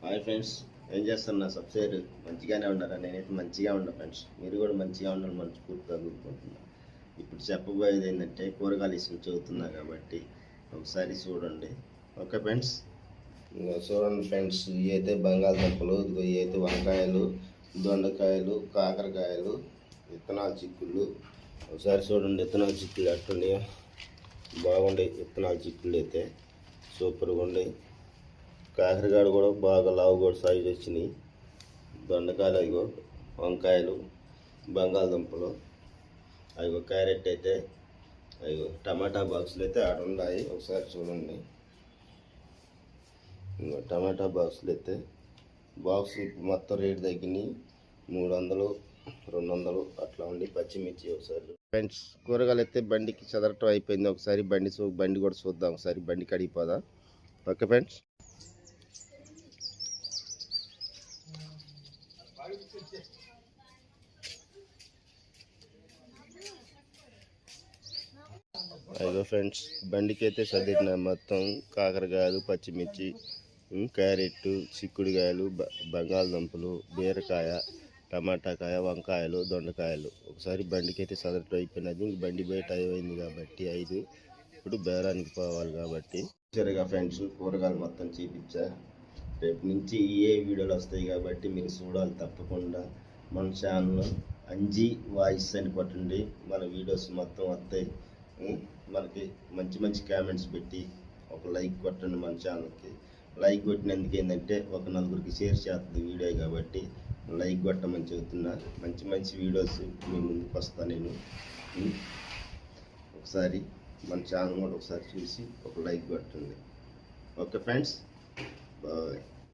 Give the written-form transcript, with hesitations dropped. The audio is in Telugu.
హాయ్ ఫ్రెండ్స్, ఏం చేస్తున్నా సబ్స్క్రైబ్ మంచిగానే ఉన్నారా? నేనైతే మంచిగా ఉన్నా ఫ్రెండ్స్. మీరు కూడా మంచిగా ఉండాలని మనస్ఫూర్తిగా కోరుకుంటున్నా. ఇప్పుడు చెప్పబోయేది ఏంటంటే కూరగాయల విషయం చెబుతున్నా కాబట్టి ఒకసారి చూడండి. ఓకే ఫ్రెండ్స్, చూడండి ఫ్రెండ్స్, ఇవి అయితే బంగాళదుంపలు, ఇవి అయితే వంకాయలు, దొండకాయలు, కాకరకాయలు, విత్తనాల చిక్కుళ్ళు. ఒకసారి చూడండి విత్తనాల చిక్కుళ్ళు అట్టుండి బాగుండే. విత్తనాల చిక్కుళ్ళు అయితే సూపర్గా ఉండే. కాకరకాయలు కూడా బాగా లావు కూడా సైజు వచ్చినాయి. దొండకాయలు అయ్యో, వంకాయలు, బంగాళదుంపలు అయ్యో, క్యారెట్ అయితే అయ్యో, టమాటా బాక్సులు అయితే ఆడ ఉన్నాయి. ఒకసారి చూడండి. టమాటా బాక్సులు అయితే బాక్స్ మొత్తం రేటు తగ్గినాయి. 300, 200 అట్లా ఉండి. పచ్చిమిర్చి ఒకసారి ఫ్రెండ్స్, కూరగాయలు అయితే బండికి చదరటం అయిపోయింది. ఒకసారి బండి కూడా చూద్దాం. ఒకసారి బండి కడిగిపోదా. ఓకే ఫ్రెండ్స్, అయ్యో ఫ్రెండ్స్, బండికి అయితే చదివిన మొత్తం కాకరకాయలు, పచ్చిమిర్చి, క్యారెట్, చిక్కుడుకాయలు, బంగాళదుంపలు, బీరకాయ, టమాటాకాయ, వంకాయలు, దొండకాయలు. ఒకసారి బండికి అయితే చదరటం అయిపోయినది. ఇంక బండి బయట అయింది కాబట్టి 5. ఇప్పుడు బేరానికి పోవాలి కాబట్టి సరిగా ఫ్రెండ్స్ కూరగాయలు మొత్తం చూపించా. రేపు నుంచి ఏ వీడియోలు వస్తాయి కాబట్టి మీరు చూడాలి తప్పకుండా. మన ఛానల్ అంజీ వాయిస్ అని కొట్టండి, మన వీడియోస్ మొత్తం వస్తాయి. మనకి మంచి మంచి కామెంట్స్ పెట్టి ఒక లైక్ కొట్టండి. మన ఛానల్కి లైక్ కొట్టినందుకు ఏంటంటే ఒక నలుగురికి షేర్ చేస్తుంది వీడియో కాబట్టి లైక్ కొట్టమని చెబుతున్నా. మంచి మంచి వీడియోస్ మీ ముందుకు వస్తాను నేను. ఒకసారి మన ఛానల్ కూడా ఒకసారి చూసి ఒక లైక్ కొట్టండి. Okay friends, bye.